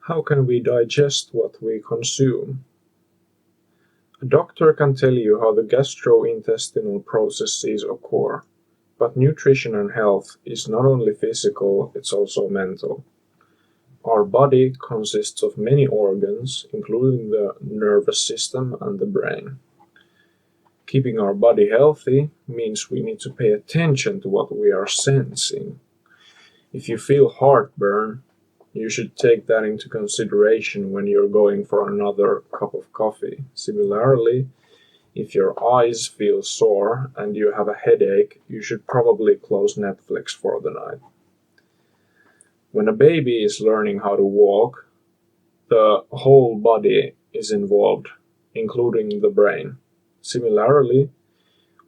How can we digest what we consume? A doctor can tell you how the gastrointestinal processes occur, but nutrition and health is not only physical, it's also mental. Our body consists of many organs, including the nervous system and the brain. Keeping our body healthy means we need to pay attention to what we are sensing. If you feel heartburn, you should take that into consideration when you're going for another cup of coffee. Similarly, if your eyes feel sore and you have a headache, you should probably close Netflix for the night. When a baby is learning how to walk, the whole body is involved, including the brain. Similarly,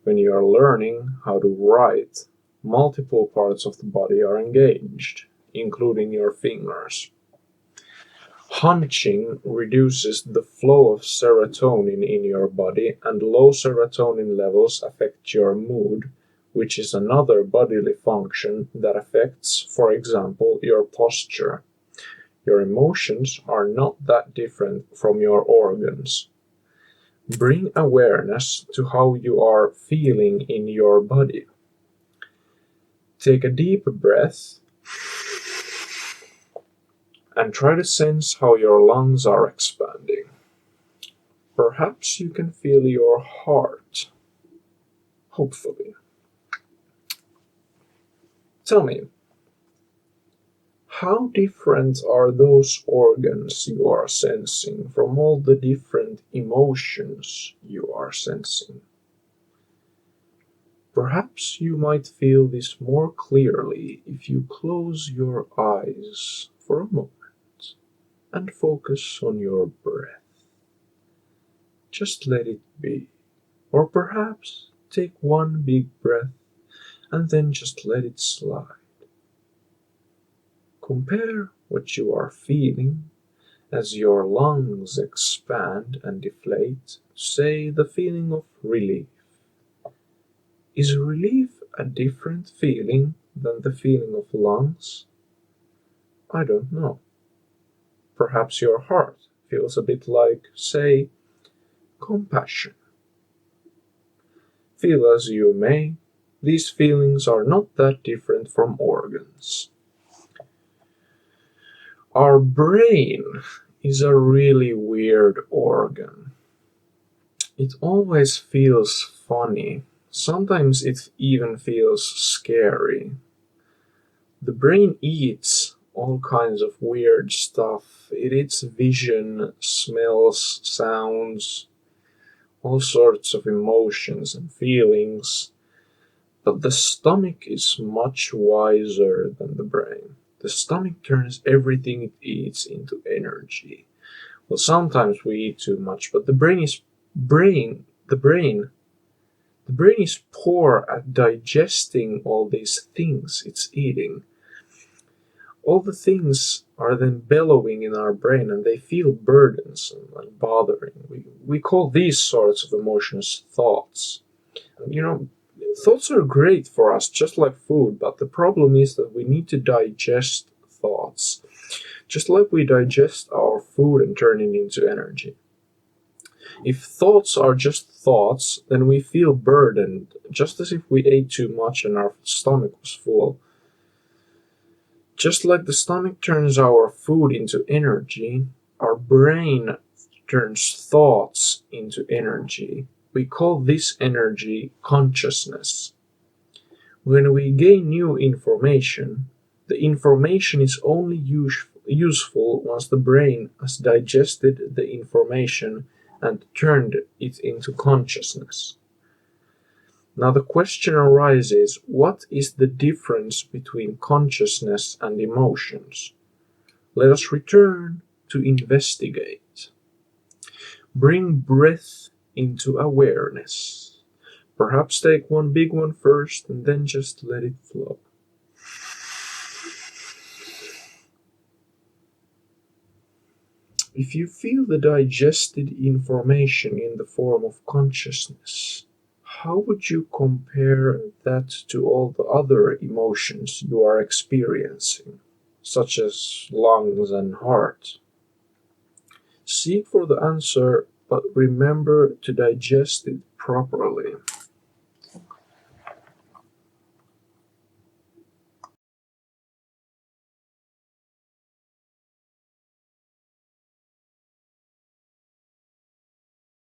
when you are learning how to write, multiple parts of the body are engaged, including your fingers. Hunching reduces the flow of serotonin in your body, and low serotonin levels affect your mood, which is another bodily function that affects, for example, your posture. Your emotions are not that different from your organs. Bring awareness to how you are feeling in your body. Take a deep breath and try to sense how your lungs are expanding. Perhaps you can feel your heart. Hopefully. Tell me, how different are those organs you are sensing from all the different emotions you are sensing? Perhaps you might feel this more clearly if you close your eyes for a moment and focus on your breath. Just let it be. Or perhaps take one big breath and then just let it slide. Compare what you are feeling as your lungs expand and deflate, say the feeling of relief. Is relief a different feeling than the feeling of lungs? I don't know. Perhaps your heart feels a bit like, say, compassion. Feel as you may, these feelings are not that different from organs. Our brain is a really weird organ. It always feels funny. Sometimes it even feels scary. The brain eats all kinds of weird stuff. It eats vision, smells, sounds, all sorts of emotions and feelings. But the stomach is much wiser than the brain. The stomach turns everything it eats into energy. Well, sometimes we eat too much, but the brain is poor at digesting all these things it's eating. All the things are then bellowing in our brain and they feel burdensome and bothering. We call these sorts of emotions thoughts. Thoughts are great for us, just like food, but the problem is that we need to digest thoughts, just like we digest our food and turn it into energy. If thoughts are just thoughts, then we feel burdened, just as if we ate too much and our stomach was full. Just like the stomach turns our food into energy, our brain turns thoughts into energy. We call this energy consciousness. When we gain new information, the information is only useful once the brain has digested the information and turned it into consciousness. Now the question arises, what is the difference between consciousness and emotions? Let us return to investigate. Bring breath into awareness. Perhaps take one big one first and then just let it flow. If you feel the digested information in the form of consciousness, how would you compare that to all the other emotions you are experiencing, such as lungs and heart? Seek for the answer, but remember to digest it properly.